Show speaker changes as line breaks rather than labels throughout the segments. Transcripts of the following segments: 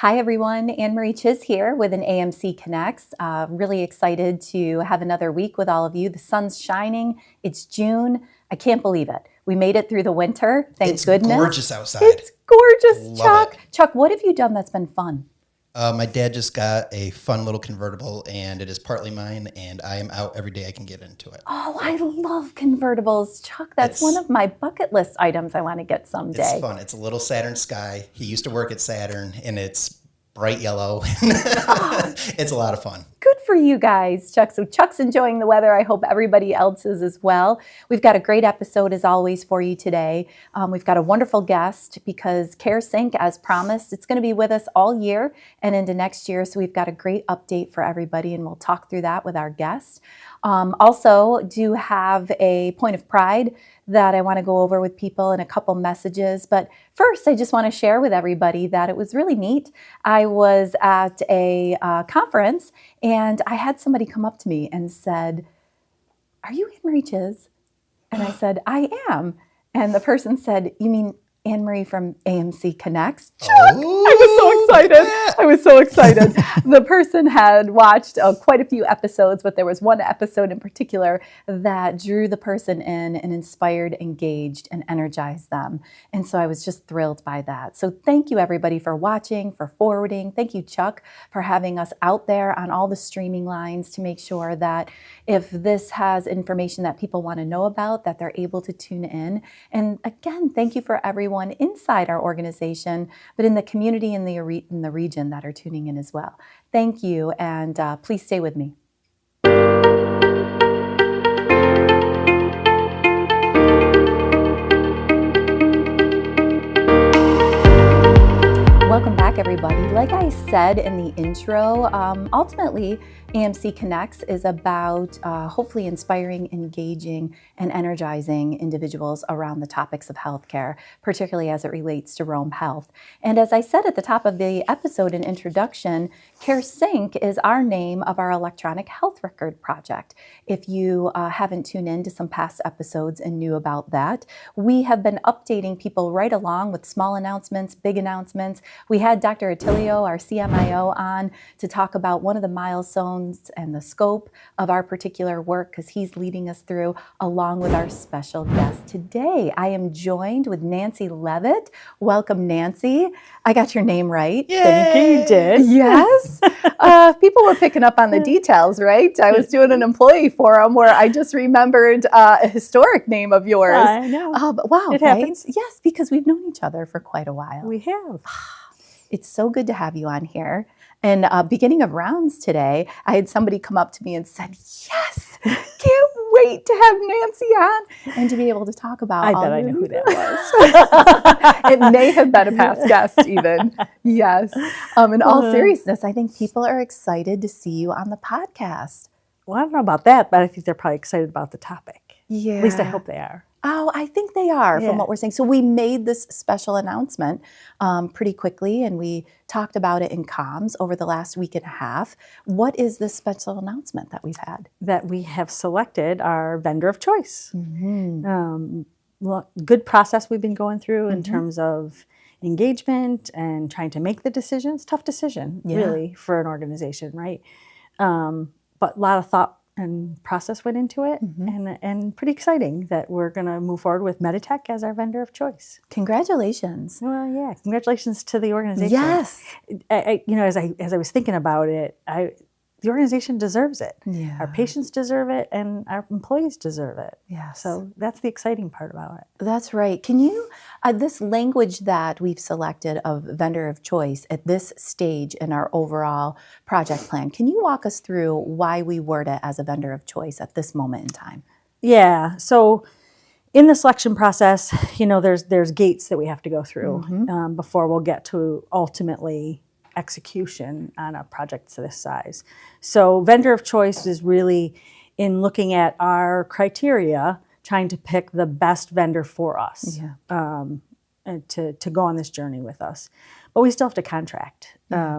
Hi everyone, AnneMarie Czyz here with an AMC Connects. Really excited to have another week with all of you. The sun's shining, it's June. I can't believe it. We made it through the winter, thank goodness.
It's gorgeous outside.
It's gorgeous,
Love
Chuck.
it.
Chuck, what have you done that's been fun?
My dad just got a fun little convertible, and it is partly mine, and I am out every day I can get into it.
Oh, I love convertibles, Chuck. That's one of my bucket list items I want to get someday.
It's fun. It's a little Saturn Sky. He used to work at Saturn, and it's bright yellow. It's a lot of fun.
Good for you guys, Chuck. So Chuck's enjoying the weather. I hope everybody else is as well. We've got a great episode as always for you today. We've got a wonderful guest because CareSync, as promised, it's going to be with us all year and into next year. So we've got a great update for everybody, and we'll talk through that with our guest. Also, do have a point of pride that I want to go over with people and a couple messages. But first, I just want to share with everybody that it was really neat. I was at a conference, and I had somebody come up to me and said, "Are you AnneMarie Czyz?" And I said, "I am." And the person said, "You mean AnneMarie from AMC Connects?" Chuck, I was so excited. I was so excited. The person had watched quite a few episodes, but there was one episode in particular that drew the person in and inspired, engaged, and energized them. And so I was just thrilled by that. So thank you, everybody, for watching, for forwarding. Thank you, Chuck, for having us out there on all the streaming lines to make sure that if this has information that people want to know about, that they're able to tune in. And again, thank you for everyone inside our organization, but in the community in the region that are tuning in as well. Thank you, and please stay with me. Welcome back, everybody. Like I said in the intro, ultimately, AMC Connects is about hopefully inspiring, engaging, and energizing individuals around the topics of healthcare, particularly as it relates to Rome Health. And as I said at the top of the episode in introduction, CareSync is our name of our electronic health record project. If you haven't tuned in to some past episodes and knew about that, we have been updating people right along with small announcements, big announcements. We had Dr. Attilio, our CMIO, on to talk about one of the milestones and the scope of our particular work because he's leading us through along with our special guest today. I am joined with Nancy Levett. Welcome, Nancy. I got your name right.
Yay!
Thank you, you did. Yes. People were picking up on the details, right? I was doing an employee forum where I just remembered a historic name of yours.
I know.
But wow,
it
right?
happens.
Yes, because we've known each other for quite a while.
We have.
It's so good to have you on here. And beginning of rounds today, I had somebody come up to me and said, "Yes, can't wait to have Nancy on and to be able to talk about."
I bet I know who that was.
It may have been a past guest even. Yes. In all seriousness, I think people are excited to see you on the podcast.
Well, I don't know about that, but I think they're probably excited about the topic.
Yeah.
At least I hope they are.
Oh, I think they are from what we're saying. So we made this special announcement pretty quickly, and we talked about it in comms over the last week and a half. What is this special announcement that we've had?
That we have selected our vendor of choice.
Mm-hmm.
Good process we've been going through in terms of engagement and trying to make the decisions. Tough decision, really, for an organization, right? But a lot of thought and process went into it, and pretty exciting that we're going to move forward with Meditech as our vendor of choice.
Congratulations.
Well, yeah, congratulations to the organization.
Yes.
As I was thinking about it, the organization deserves it.
Yeah.
Our patients deserve it, and our employees deserve it.
Yes.
So that's the exciting part about it.
That's right. Can you, this language that we've selected of vendor of choice at this stage in our overall project plan, can you walk us through why we word it as a vendor of choice at this moment in time?
Yeah. So in the selection process, there's gates that we have to go through before we'll get to ultimately execution on a project this size. So vendor of choice is really in looking at our criteria, trying to pick the best vendor for us and to go on this journey with us. But we still have to contract.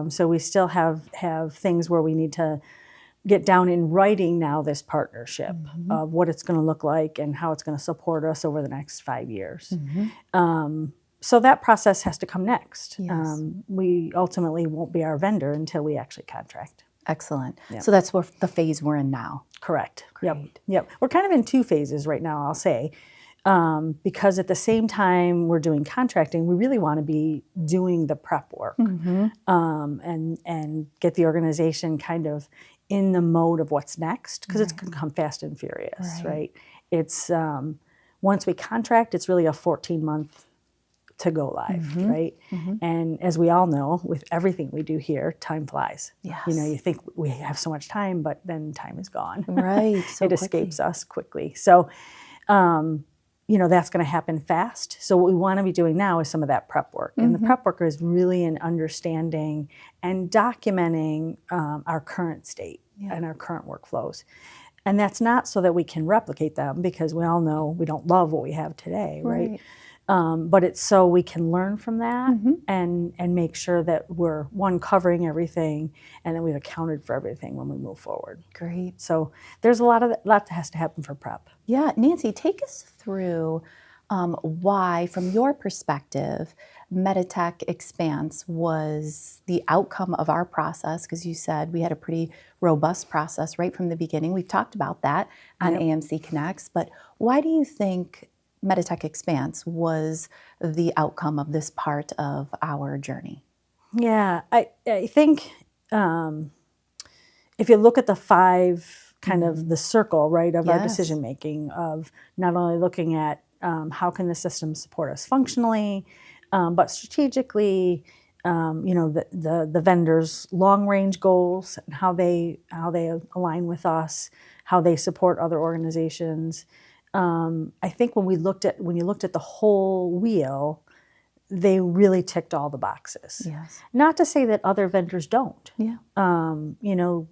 So we still have things where we need to get down in writing now this partnership of what it's going to look like and how it's going to support us over the next 5 years. So that process has to come next.
Yes.
We ultimately won't be our vendor until we actually contract.
Excellent.
Yep.
So that's what the phase we're in now.
Correct.
Great.
Yep. We're kind of in two phases right now, I'll say, because at the same time we're doing contracting, we really want to be doing the prep work and get the organization kind of in the mode of what's next, because it's going to come fast and furious, right? It's once we contract, it's really a 14-month to go live, right? And as we all know, with everything we do here, time flies.
Yes.
You know, you think we have so much time, but then time is gone.
Right. So
It escapes us quickly. So, you know, that's going to happen fast. So what we want to be doing now is some of that prep work. And the prep work is really in understanding and documenting our current state and our current workflows. And that's not so that we can replicate them, because we all know we don't love what we have today, right? But it's so we can learn from that and make sure that we're, one, covering everything, and then we've accounted for everything when we move forward.
Great.
So there's a lot that has to happen for prep.
Yeah, Nancy, take us through why, from your perspective, Meditech Expanse was the outcome of our process, because you said we had a pretty robust process right from the beginning. We've talked about that on AMC Connects, but why do you think Meditech Expanse was the outcome of this part of our journey?
Yeah, I think if you look at the five kind of the circle, right, of our decision making, of not only looking at how can the system support us functionally, but strategically, you know, the vendors' long range goals and how they align with us, how they support other organizations. I think when you looked at the whole wheel, they really ticked all the boxes.
Yes.
Not to say that other vendors don't.
Yeah.
You know,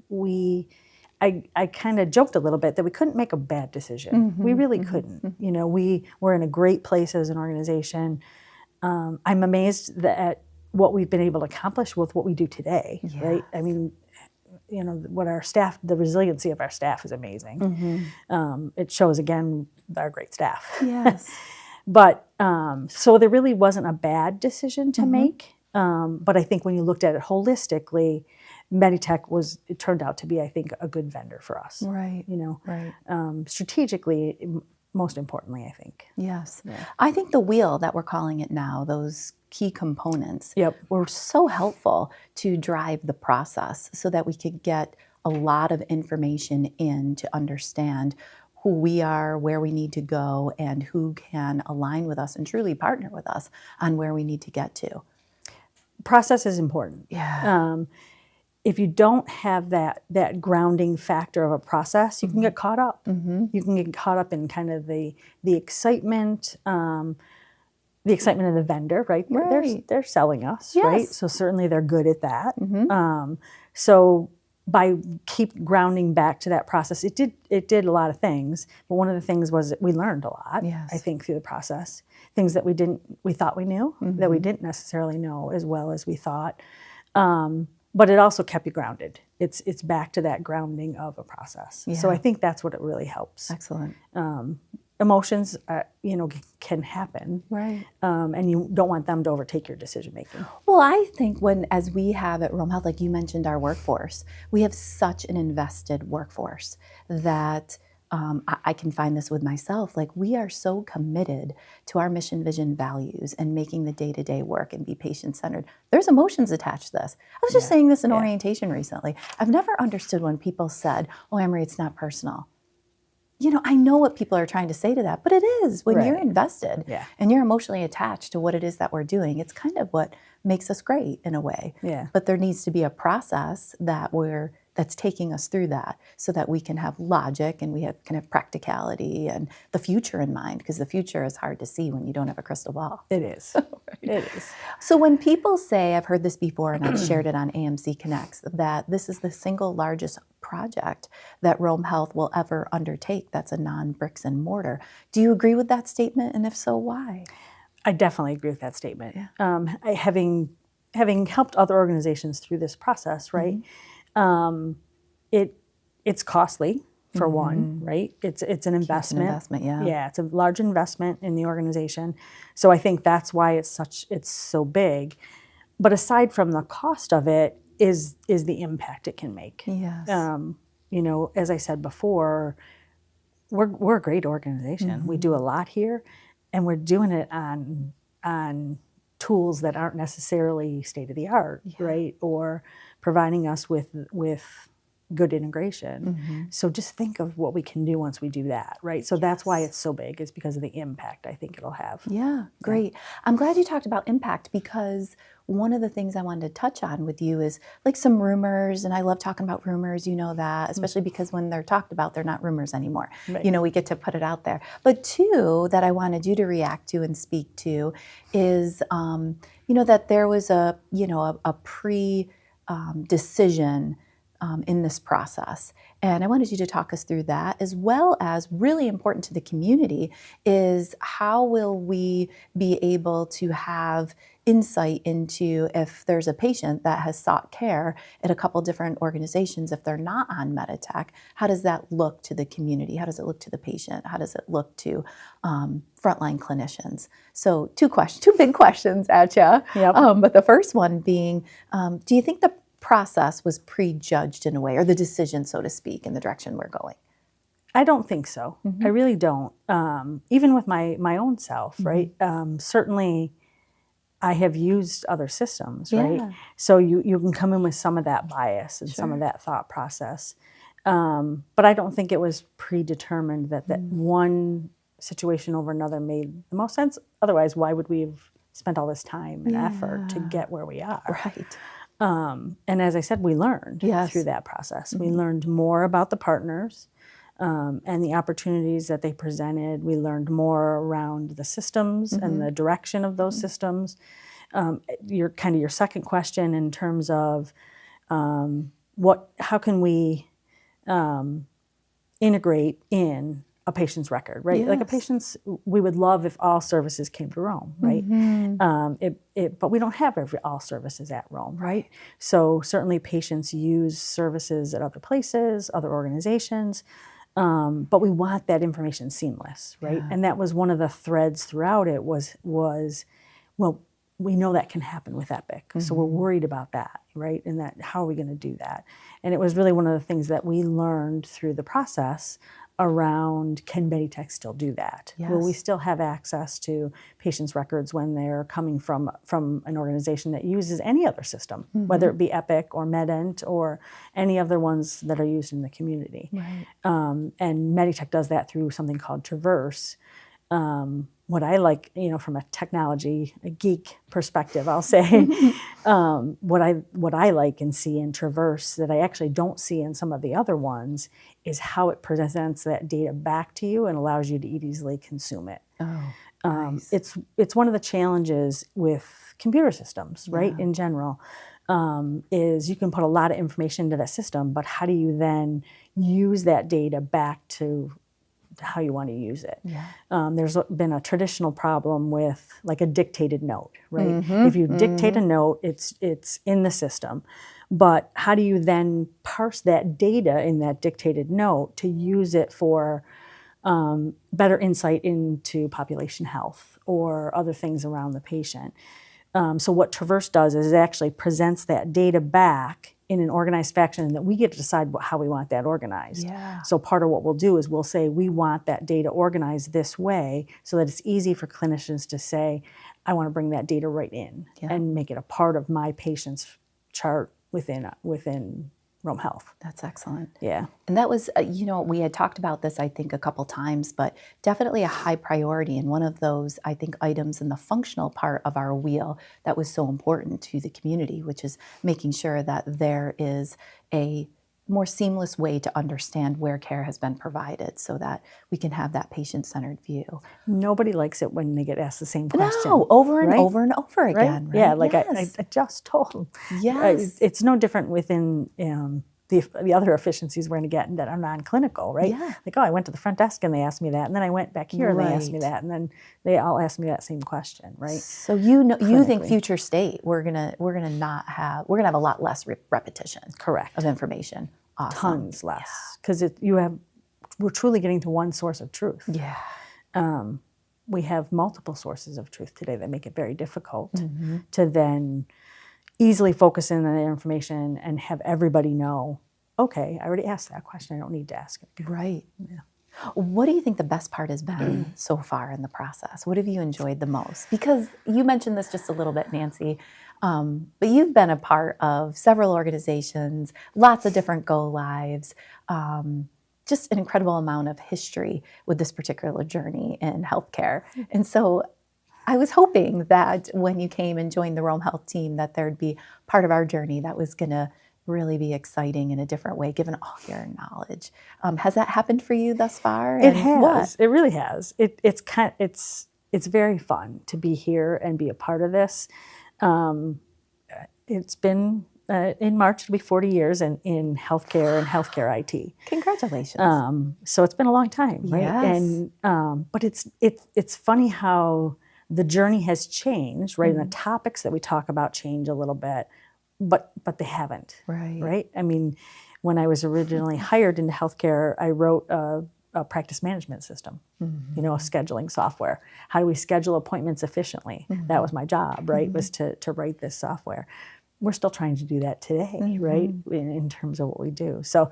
I kind of joked a little bit that we couldn't make a bad decision. We really couldn't. You know, we were in a great place as an organization. I'm amazed at what we've been able to accomplish with what we do today, right? I mean, you know, what our staff, the resiliency of our staff is amazing. It shows, again, our great staff.
Yes.
But so there really wasn't a bad decision to make. But I think when you looked at it holistically, Meditech it turned out to be, I think, a good vendor for us.
Right.
You know,
Right.
Strategically, most importantly, I think.
Yes. I think the wheel that we're calling it now, those key components, were so helpful to drive the process so that we could get a lot of information in to understand who we are, where we need to go, and who can align with us and truly partner with us on where we need to get to.
Process is important.
Yeah.
If you don't have that grounding factor of a process, you can get caught up. You can get caught up in kind of the excitement, of the vendor, right? They're selling us, right? So certainly they're good at that. So by keep grounding back to that process, it did a lot of things. But one of the things was that we learned a lot. I think through the process, things that we thought we knew that we didn't necessarily know as well as we thought. But it also kept you grounded. It's back to that grounding of a process. So I think that's what it really helps.
Excellent.
Emotions, you know, can happen,
Right.
And you don't want them to overtake your decision making.
Well, I think as we have at Rome Health, like you mentioned, our workforce, we have such an invested workforce that I can find this with myself. Like, we are so committed to our mission, vision, values, and making the day-to-day work and be patient-centered. There's emotions attached to this. I was just saying this in orientation recently. I've never understood when people said, "Oh, AnneMarie, it's not personal." You know, I know what people are trying to say to that, but it is. When you're invested and you're emotionally attached to what it is that we're doing, it's kind of what makes us great in a way. But there needs to be a process that's taking us through that so that we can have logic and can have practicality and the future in mind, because the future is hard to see when you don't have a crystal ball.
It is. It is.
So when people say, I've heard this before and I've shared it on AMC Connects, that this is the single largest project that Rome Health will ever undertake that's a non-bricks and mortar. Do you agree with that statement? And if so, why?
I definitely agree with that statement. Having helped other organizations through this process, right? It's costly for one, right? It's an investment.
Yeah.
It's a large investment in the organization. So I think that's why it's so big. But aside from the cost of it is the impact it can make.
Yes.
As I said before, we're a great organization. We do a lot here, and we're doing it on tools that aren't necessarily state of the art, right? Or providing us with good integration. So just think of what we can do once we do that, right? So that's why it's so big, is because of the impact I think it'll have.
Yeah, great. I'm glad you talked about impact, because one of the things I wanted to touch on with you is like some rumors, and I love talking about rumors, you know that, especially because when they're talked about, they're not rumors anymore.
Right.
We get to put it out there. But two that I wanted you to react to and speak to is, that there was a pre-decision in this process. And I wanted you to talk us through that, as well as, really important to the community, is how will we be able to have insight into if there's a patient that has sought care at a couple different organizations, if they're not on Meditech, how does that look to the community? How does it look to the patient? How does it look to frontline clinicians? So two big questions at you.
Yep.
But the first one being, do you think the process was prejudged in a way, or the decision, so to speak, in the direction we're going?
I don't think so. I really don't. Even with my own self, right? Certainly, I have used other systems, right?
Yeah.
So you can come in with some of that bias and some of that thought process. But I don't think it was predetermined that one situation over another made the most sense. Otherwise, why would we have spent all this time and effort to get where we are?
Right.
And as I said, we learned through that process. We learned more about the partners and the opportunities that they presented. We learned more around the systems and the direction of those systems. Your second question in terms of how can we integrate in a patient's record, right?
Yes.
Like we would love if all services came to Rome, right? But we don't have all services at Rome, right? So certainly patients use services at other places, other organizations, but we want that information seamless, right?
Yeah.
And that was one of the threads throughout it was well, we know that can happen with Epic, so we're worried about that, right? And that, how are we going to do that? And it was really one of the things that we learned through the process around, can Meditech still do that?
Yes.
Will we still have access to patients' records when they're coming from an organization that uses any other system, whether it be Epic or MedEnt or any other ones that are used in the community?
Right.
And Meditech does that through something called Traverse. What I like, from a geek perspective, I'll say, what I like and see in Traverse that I actually don't see in some of the other ones is how it presents that data back to you and allows you to easily consume it.
Oh, nice.
It's one of the challenges with computer systems, right? In general, is you can put a lot of information into that system, but how do you then use that data back to how you want to use it?
Yeah.
There's been a traditional problem with like a dictated note, right? If you dictate a note, it's in the system. But how do you then parse that data in that dictated note to use it for better insight into population health or other things around the patient? So what Traverse does is it actually presents that data back in an organized fashion that we get to decide how we want that organized.
Yeah.
So part of what we'll do is we'll say we want that data organized this way so that it's easy for clinicians to say, I want to bring that data right in and make it a part of my patient's chart within Rome Health.
That's excellent.
Yeah.
And that was, we had talked about this, I think, a couple times, but definitely a high priority, and one of those, I think, items in the functional part of our wheel that was so important to the community, which is making sure that there is a more seamless way to understand where care has been provided so that we can have that patient-centered view.
Nobody likes it when they get asked the same question.
No, over and
right?
over and over again. Right?
Yeah, like
yes.
I just told them.
Yes.
It's no different within the other efficiencies we're going to get that are non-clinical, right?
Yeah.
Like, I went to the front desk and they asked me that, and then I went back here and they asked me
Right.
that, and then they all asked me that same question, right?
So you think
Clinically.
future state we're gonna have a lot less repetition.
Correct.
Of information. Awesome.
Tons less, because you have we're truly getting to one source of truth.
Yeah.
We have multiple sources of truth today that make it very difficult to then easily focus in on the information and have everybody know, okay, I already asked that question. I don't need to ask it again.
Right. Yeah. What do you think the best part has been so far in the process? What have you enjoyed the most? Because you mentioned this just a little bit, Nancy, but you've been a part of several organizations, lots of different go lives, just an incredible amount of history with this particular journey in healthcare. And so I was hoping that when you came and joined the Rome Health team, that there'd be part of our journey that was going to really be exciting in a different way, given all your knowledge. Has that happened for you thus far?
It has. What? It really has. It's very fun to be here and be a part of this. It's been in March, it'll be 40 years in healthcare and healthcare IT.
Congratulations.
So it's been a long time, right?
Yes.
And but it's funny how the journey has changed, right? And the topics that we talk about change a little bit, but they haven't, right? I mean, when I was originally hired into healthcare, I wrote a practice management system, a scheduling software. How do we schedule appointments efficiently? That was my job, right? Was to write this software. We're still trying to do that today, right? In terms of what we do. So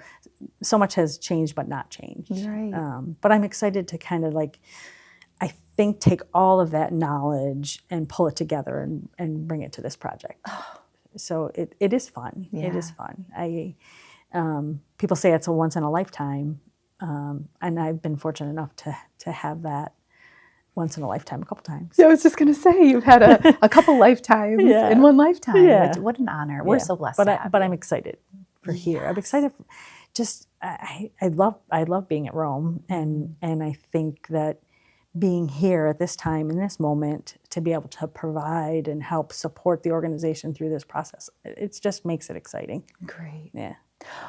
much has changed, but not changed.
Right.
But I'm excited to kind of I think take all of that knowledge and pull it together and bring it to this project. So it is fun. Yeah. It is fun. People say it's a once in a lifetime, and I've been fortunate enough to have that once in a lifetime a couple times.
So I was just going to say, you've had a couple lifetimes in one lifetime.
Yeah.
What an honor. We're so blessed to have
But
you.
I'm excited for here. I'm excited. I love being at Rome, and I think that being here at this time, in this moment, to be able to provide and help support the organization through this process, it just makes it exciting.
Great.
Yeah.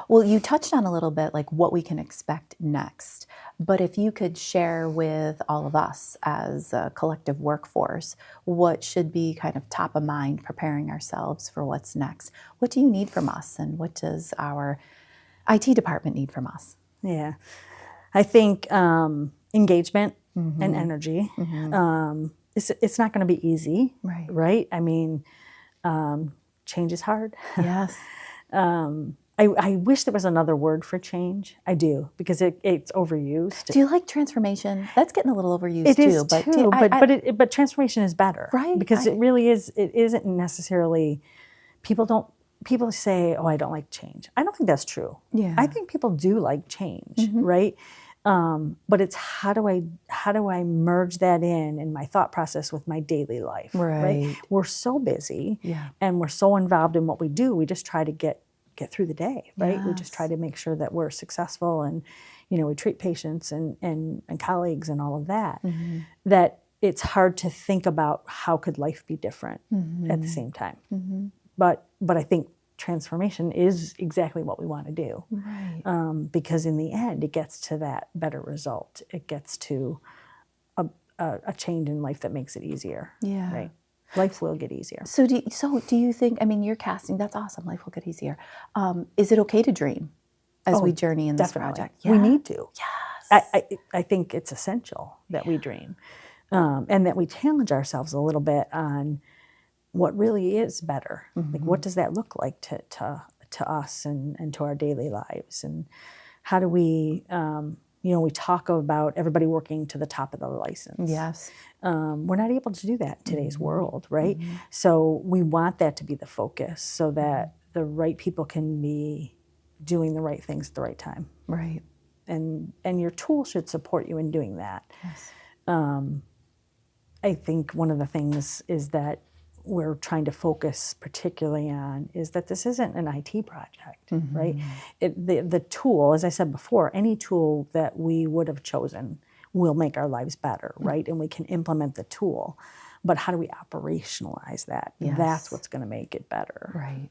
Well, you touched on a little bit what we can expect next, but if you could share with all of us as a collective workforce, what should be kind of top of mind preparing ourselves for what's next? What do you need from us, and what does our IT department need from us?
Yeah. I think engagement and energy. It's not going to be easy, right? I mean, change is hard.
Yes.
I wish there was another word for change. I do, because it's overused.
Do you like transformation? That's getting a little overused
it is
too.
But transformation is better,
right?
Because it really is. It isn't necessarily. People say, "Oh, I don't like change." I don't think that's true.
Yeah.
I think people do like change, right? But it's how do I merge that in my thought process with my daily life, right? We're so busy, and we're so involved in what we do. We just try to get through the day, right?
Yes.
We just try to make sure that we're successful, and we treat patients and colleagues and all of that. That it's hard to think about how could life be different at the same time. But I think transformation is exactly what we want to do, because in the end, it gets to that better result. It gets to a change in life that makes it easier.
Yeah.
Right. Life will get easier.
So do you think? I mean, you're casting. That's awesome. Life will get easier. Is it okay to dream as we journey in this project?
We need to.
Yes.
I think it's essential that we dream, and that we challenge ourselves a little bit on what really is better. Like, what does that look like to us and to our daily lives, and how do we? We talk about everybody working to the top of the license.
Yes.
We're not able to do that in today's world, right? So we want that to be the focus, so that the right people can be doing the right things at the right time.
Right.
And your tool should support you in doing that.
Yes.
I think one of the things is that we're trying to focus particularly on is that this isn't an IT project, right? The tool, as I said before, any tool that we would have chosen will make our lives better, right? And we can implement the tool. But how do we operationalize that?
Yes.
That's what's going to make it better.
Right.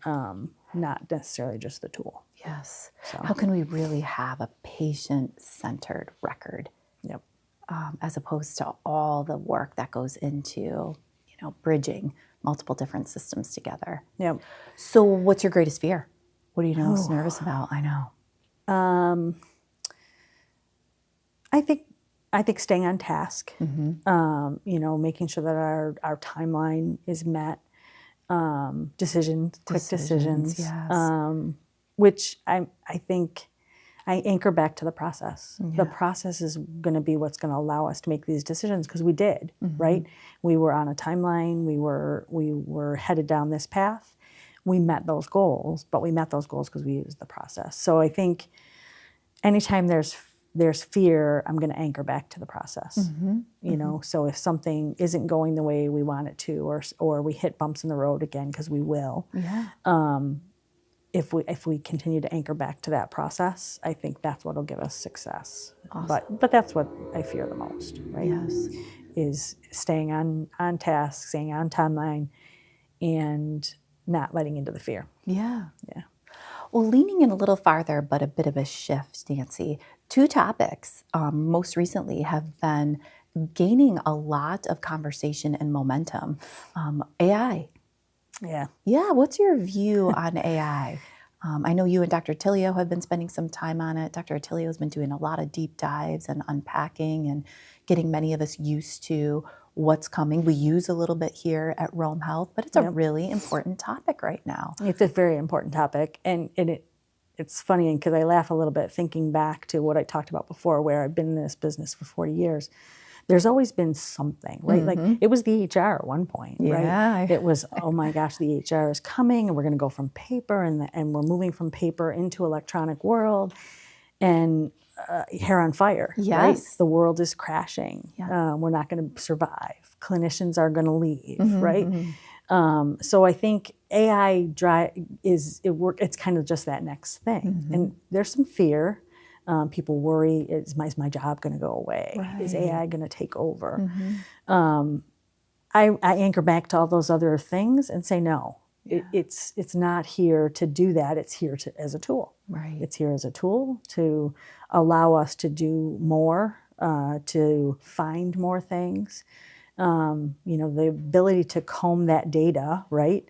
Not necessarily just the tool.
Yes.
So.
How can we really have a patient-centered record?
Yep.
As opposed to all the work that goes into, bridging multiple different systems together.
Yep.
So what's your greatest fear? What are you most nervous about? I know.
I think staying on task, making sure that our timeline is met, quick decisions,
yes.
which I think I anchor back to the process. Yeah. The process is going to be what's going to allow us to make these decisions, because we did, right? We were on a timeline. We were headed down this path. We met those goals, but we met those goals because we used the process. So I think anytime there's fear, I'm going to anchor back to the process. So if something isn't going the way we want it to, or we hit bumps in the road again, because we will. Yeah. If we continue to anchor back to that process, I think that's what'll give us success. Awesome. But that's what I fear the most, right?
Yes.
Is staying on task, staying on timeline, and not letting into the fear.
Yeah.
Yeah.
Well, leaning in a little farther, but a bit of a shift, Nancy. 2 topics most recently have been gaining a lot of conversation and momentum. AI.
Yeah.
Yeah. What's your view on AI? I know you and Dr. Tilio have been spending some time on it. Dr. Tilio has been doing a lot of deep dives and unpacking and getting many of us used to what's coming. We use a little bit here at Rome Health, but it's a really important topic right now.
It's a very important topic, and it's funny because I laugh a little bit thinking back to what I talked about before, where I've been in this business for 40 years. There's always been something, right? Like it was the EHR at one point, right? It was, oh my gosh, the EHR is coming, and we're going to go from paper, and we're moving from paper into electronic world, and hair on fire.
Yes,
right? The world is crashing. Yeah. We're not going to survive. Clinicians are going to leave, right? So I think AI it's kind of just that next thing, and there's some fear. People worry, is my job going to go away? Right. Is AI going to take over? I anchor back to all those other things and say no. Yeah. It's not here to do that. It's here as a tool.
Right.
It's here as a tool to allow us to do more, to find more things. The ability to comb that data, right,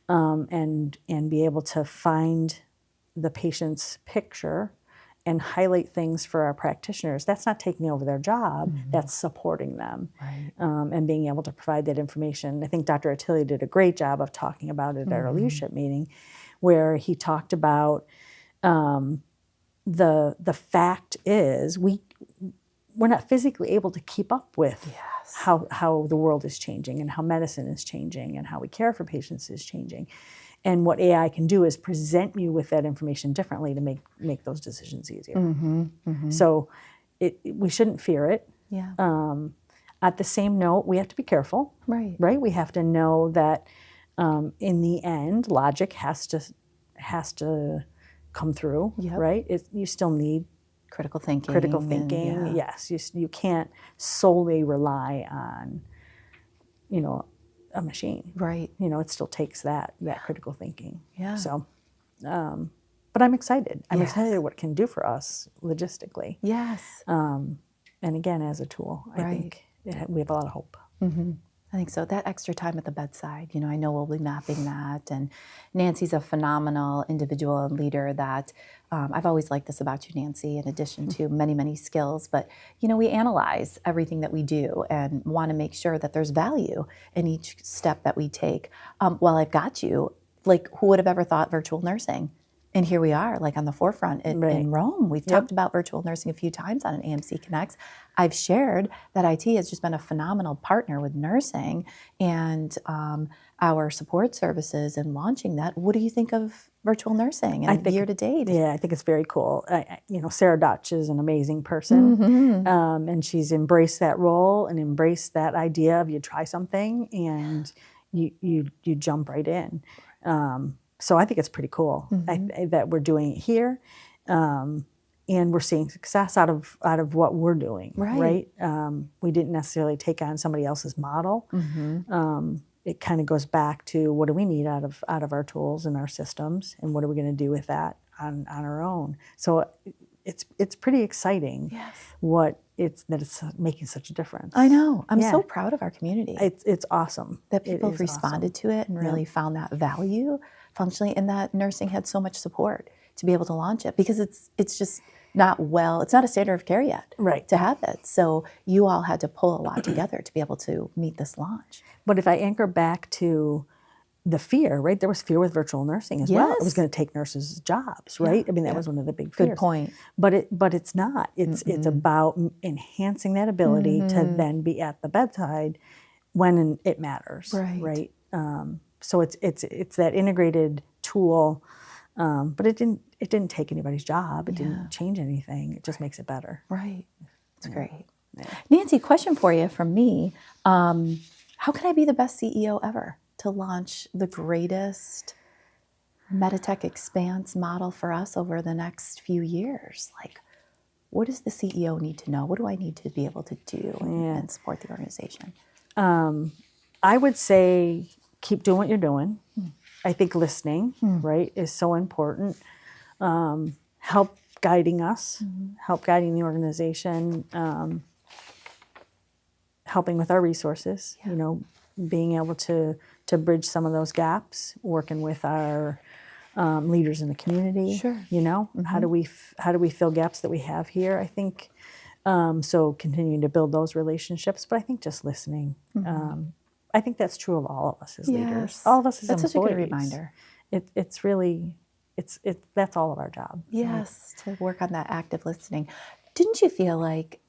and be able to find the patient's picture and highlight things for our practitioners. That's not taking over their job. That's supporting them, right. And being able to provide that information. I think Dr. Attilio did a great job of talking about it at our leadership meeting, where he talked about the fact is we're not physically able to keep up with how the world is changing, and how medicine is changing, and how we care for patients is changing. And what AI can do is present you with that information differently to make those decisions easier. So we shouldn't fear it.
Yeah.
At the same note, we have to be careful.
Right.
Right. We have to know that in the end, logic has to come through. Yep. Right. You still need
critical thinking.
And, yes. You can't solely rely on, a machine.
Right.
It still takes that critical thinking.
Yeah.
So, but I'm excited. I'm excited what it can do for us logistically.
Yes.
And again, as a tool, I think we have a lot of hope.
I think so. That extra time at the bedside, I know we'll be mapping that. And Nancy's a phenomenal individual and leader that I've always liked this about you, Nancy, in addition to many, many skills. But, we analyze everything that we do and want to make sure that there's value in each step that we take. While I've got you, who would have ever thought virtual nursing? And here we are, on the forefront in Rome. We've talked about virtual nursing a few times on an AMC Connects. I've shared that IT has just been a phenomenal partner with nursing and our support services in launching that. What do you think of virtual nursing and year to date?
Yeah, I think it's very cool. Sarah Dutch is an amazing person, and she's embraced that role and embraced that idea of you try something and you jump right in. So I think it's pretty cool that we're doing it here, and we're seeing success out of what we're doing. Right? We didn't necessarily take on somebody else's model. It kind of goes back to what do we need out of our tools and our systems, and what are we going to do with that on our own. So it's pretty exciting. Yes. That it's making such a difference.
I know. I'm so proud of our community.
It's awesome
that people have responded to it and really found that value functionally, and that nursing had so much support to be able to launch it, because it's just it's not a standard of care yet
Right.
to have it. So you all had to pull a lot together to be able to meet this launch.
But if I anchor back to the fear, right? There was fear with virtual nursing as well. It was
Yes.
going to take nurses' jobs, right? I mean, that was one of the big fears.
Good point.
But it's not. It's about enhancing that ability to then be at the bedside when it matters,
Right.
So it's that integrated tool, but it didn't take anybody's job. It didn't change anything. It just makes it better.
Right. That's great. Nancy, question for you from me. How can I be the best CEO ever to launch the greatest Meditech Expanse model for us over the next few years? Like, what does the CEO need to know? What do I need to be able to do and support the organization?
I would say keep doing what you're doing. I think listening, right, is so important. Help guiding us, help guiding the organization, helping with our resources, being able to bridge some of those gaps, working with our leaders in the community.
Sure.
How do we fill gaps that we have here? I think so. Continuing to build those relationships, but I think just listening. I think that's true of all of us as leaders. All of us as
That's
employees.
such a good reminder.
It's really that's all of our job.
Yes, to work on that active listening. Didn't you feel like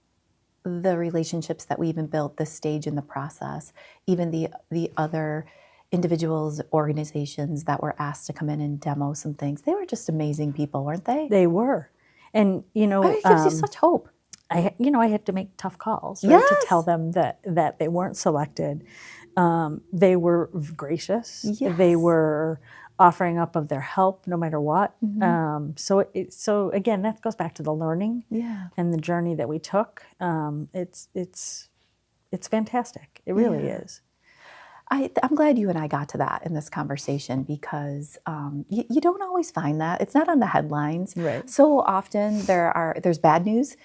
the relationships that we even built this stage in the process, even the other individuals, organizations that were asked to come in and demo some things, they were just amazing people, weren't they?
They were, and
It gives you such hope.
I had to make tough calls, right,
Yes.
to tell them that they weren't selected. They were gracious.
Yes.
They were offering up of their help no matter what. So again, that goes back to the learning and the journey that we took. It's fantastic. It really is.
I'm glad you and I got to that in this conversation because you don't always find that. It's not on the headlines.
Right.
So often there's bad news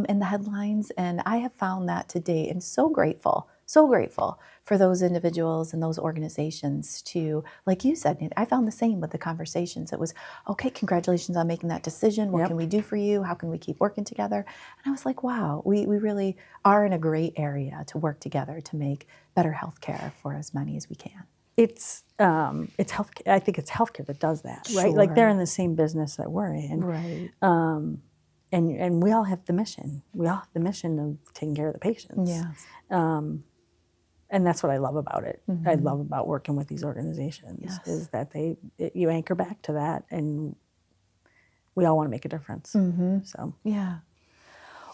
in the headlines, and I have found that to date, and so grateful for those individuals and those organizations to, like you said, I found the same with the conversations. It was, okay, congratulations on making that decision. What can we do for you? How can we keep working together? And I was like, wow, we really are in a great area to work together to make better healthcare for as many as we can.
It's health. I think it's healthcare that does that, right? Like they're in the same business that we're in,
Right.
And we all have the mission. We all have the mission of taking care of the patients.
Yes.
And that's what I love about it. I love about working with these organizations is that you anchor back to that, and we all want to make a difference. So
Yeah.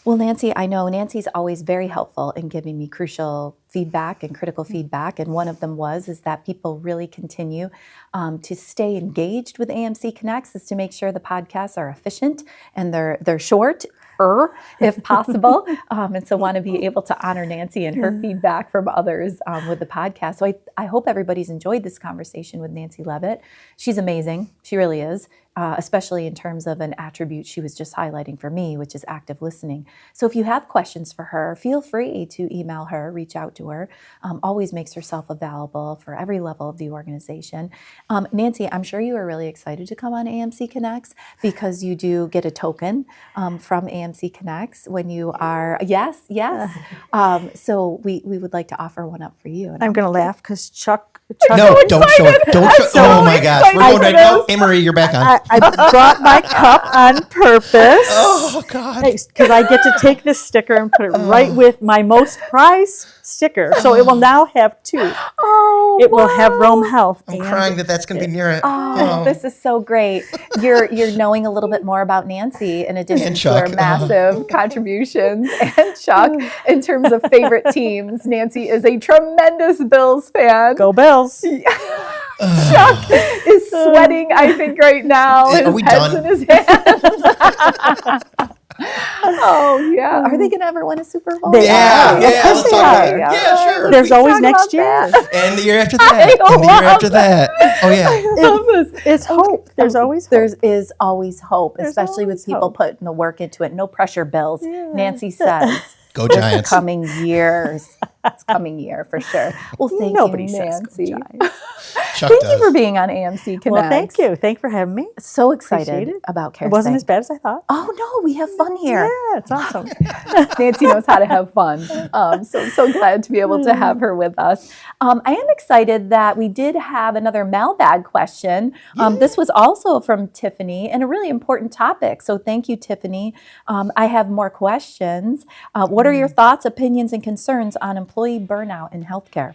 Well, Nancy, I know Nancy's always very helpful in giving me crucial feedback and critical feedback. And one of them is that people really continue to stay engaged with AMC Connects, is to make sure the podcasts are efficient and they're short, if possible. And so want to be able to honor Nancy and her feedback from others with the podcast. So I hope everybody's enjoyed this conversation with Nancy Levett. She's amazing. She really is. Especially in terms of an attribute she was just highlighting for me, which is active listening. So if you have questions for her, feel free to email her, reach out to her. Always makes herself available for every level of the organization. Nancy, I'm sure you are really excited to come on AMC Connects because you do get a token from AMC Connects when you are, yes. So we would like to offer one up for you. And
I'm going to laugh because Chuck.
No, don't show it. Don't show it. Oh my gosh. We're going right now. ANneMarie, you're back on.
I brought my cup on purpose.
Oh, God.
Because I get to take this sticker and put it right with my most prized sticker. So it will now have two. It will have Rome Health.
I'm crying that's going to be near it.
Oh, this is so great. You're knowing a little bit more about Nancy in addition to her massive contributions. And Chuck, in terms of favorite teams, Nancy is a tremendous Bills fan.
Go Bills.
Chuck is sweating, I think, right now.
Are we
head's
done?
in his hand. Oh, yeah. Are they going to ever win a Super Bowl?
Yeah,
let's
talk
talk
about it. Yeah, sure.
There's always
talk
next
about
year.
that.
And the year after that. And the year after that. Oh, yeah.
It's hope. There's always hope.
There is always hope,
There's
especially
always
with people
hope.
putting the work into it. No pressure, Bills. Nancy says.
Go Giants.
Coming years. this coming year for sure. Well, thank
Nobody
you,
says
Nancy.
go Giants.
Chuck
Thank
does.
you for being on AMC Connects.
Well, thank you. Thanks for having me.
So
Appreciate
excited
it.
about Care
It wasn't
Sync.
as bad as I thought.
Oh no, we have fun here.
Yeah, it's awesome.
Nancy knows how to have fun. So glad to be able to have her with us. I am excited that we did have another mailbag question. This was also from Tiffany and a really important topic. So thank you, Tiffany. I have more questions. What are your thoughts, opinions, and concerns on employee burnout in healthcare?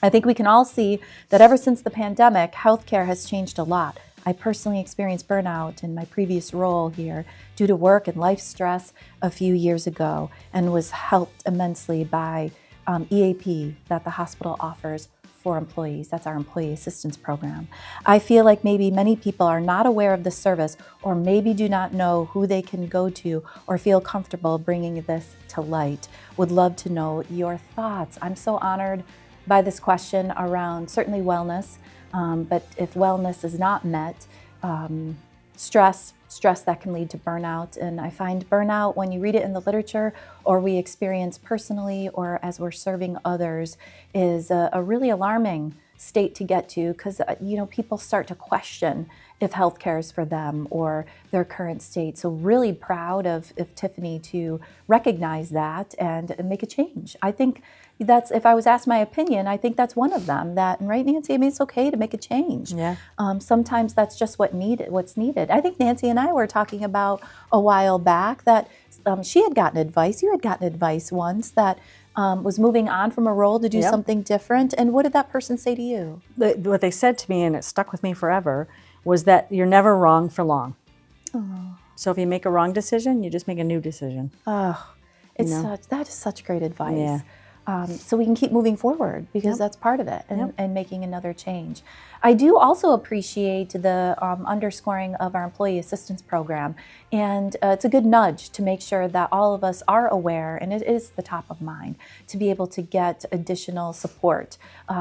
I think we can all see that ever since the pandemic, healthcare has changed a lot. I personally experienced burnout in my previous role here due to work and life stress a few years ago, and was helped immensely by EAP that the hospital offers for employees. That's our employee assistance program. I feel like maybe many people are not aware of the service, or maybe do not know who they can go to or feel comfortable bringing this to light. Would love to know your thoughts. I'm so honored by this question around certainly wellness, but if wellness is not met, stress that can lead to burnout. And I find burnout, when you read it in the literature or we experience personally or as we're serving others, is a really alarming state to get to, because people start to question if healthcare is for them or their current state. So really proud of Tiffany to recognize that and make a change. I think that's, if I was asked my opinion, I think that's one of them. That, right, Nancy? I mean, it's okay to make a change.
Yeah.
Sometimes that's just what's needed. I think Nancy and I were talking about a while back that she had gotten advice. You had gotten advice once that was moving on from a role to do something different. And what did that person say to you?
What they said to me, and it stuck with me forever, was that you're never wrong for long.
Oh,
So if you make a wrong decision, you just make a new decision.
that is such great advice.
Yeah.
So we can keep moving forward, because that's part of it, and making another change. I do also appreciate the underscoring of our employee assistance program, and it's a good nudge to make sure that all of us are aware, and it is the top of mind, to be able to get additional support.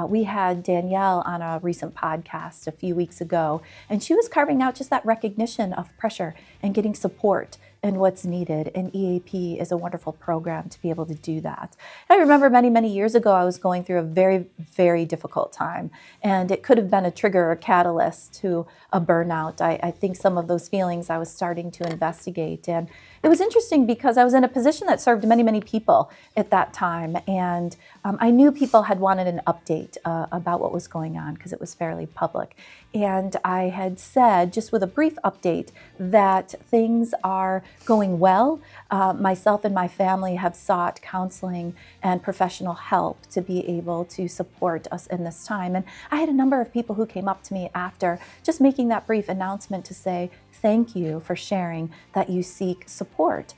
We had Danielle on a recent podcast a few weeks ago, and she was carving out just that recognition of pressure and getting support and what's needed. And EAP is a wonderful program to be able to do that. I remember many, many years ago, I was going through a very, very difficult time, and it could have been a trigger or catalyst to a burnout. I think some of those feelings I was starting to investigate. And it was interesting because I was in a position that served many, many people at that time. And I knew people had wanted an update about what was going on, because it was fairly public. And I had said, just with a brief update, that things are going well. Myself and my family have sought counseling and professional help to be able to support us in this time. And I had a number of people who came up to me after just making that brief announcement to say, thank you for sharing that you seek support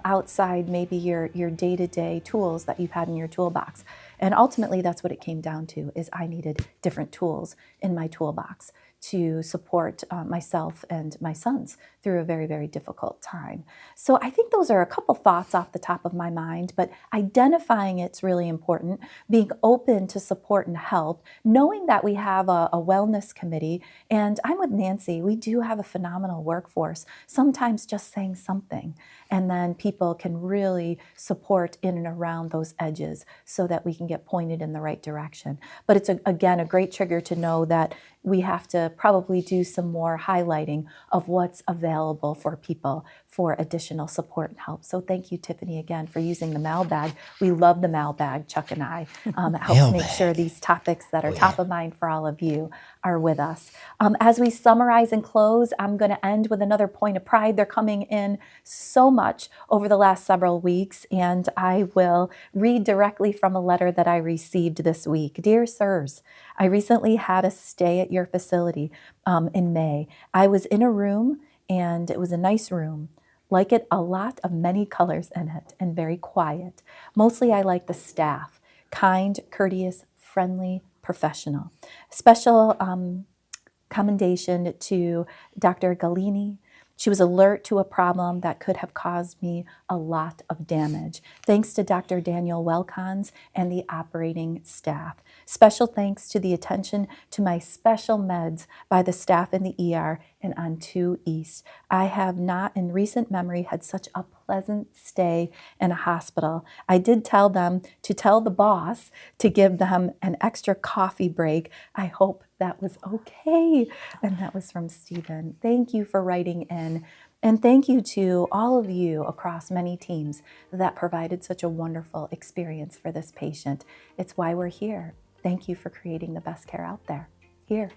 outside maybe your day-to-day tools that you've had in your toolbox. And ultimately, that's what it came down to, is I needed different tools in my toolbox to support myself and my sons through a very, very difficult time. So I think those are a couple thoughts off the top of my mind, but identifying it's really important, being open to support and help, knowing that we have a wellness committee, and I'm with Nancy, we do have a phenomenal workforce, sometimes just saying something, and then people can really support in and around those edges so that we can get pointed in the right direction. But it's, again, a great trigger to know that we have to probably do some more highlighting of what's available for people for additional support and help. So thank you, Tiffany, again, for using the mailbag. We love the mailbag, Chuck and I. It helps make sure these topics that are top of mind for all of you are with us. As we summarize and close, I'm going to end with another point of pride. They're coming in so much over the last several weeks, and I will read directly from a letter that I received this week. Dear sirs, I recently had a stay at your facility in May. I was in a room, and it was a nice room. Like it, a lot of many colors in it, and very quiet. Mostly I like the staff, kind, courteous, friendly, professional. Special commendation to Dr. Galini, She was alert to a problem that could have caused me a lot of damage. Thanks to Dr. Daniel Welkons and the operating staff. Special thanks to the attention to my special meds by the staff in the ER and on 2 East. I have not in recent memory had such a pleasant stay in a hospital. I did tell them to tell the boss to give them an extra coffee break. I hope that was okay. And that was from Stephen. Thank you for writing in. And thank you to all of you across many teams that provided such a wonderful experience for this patient. It's why we're here. Thank you for creating the best care out there. Here.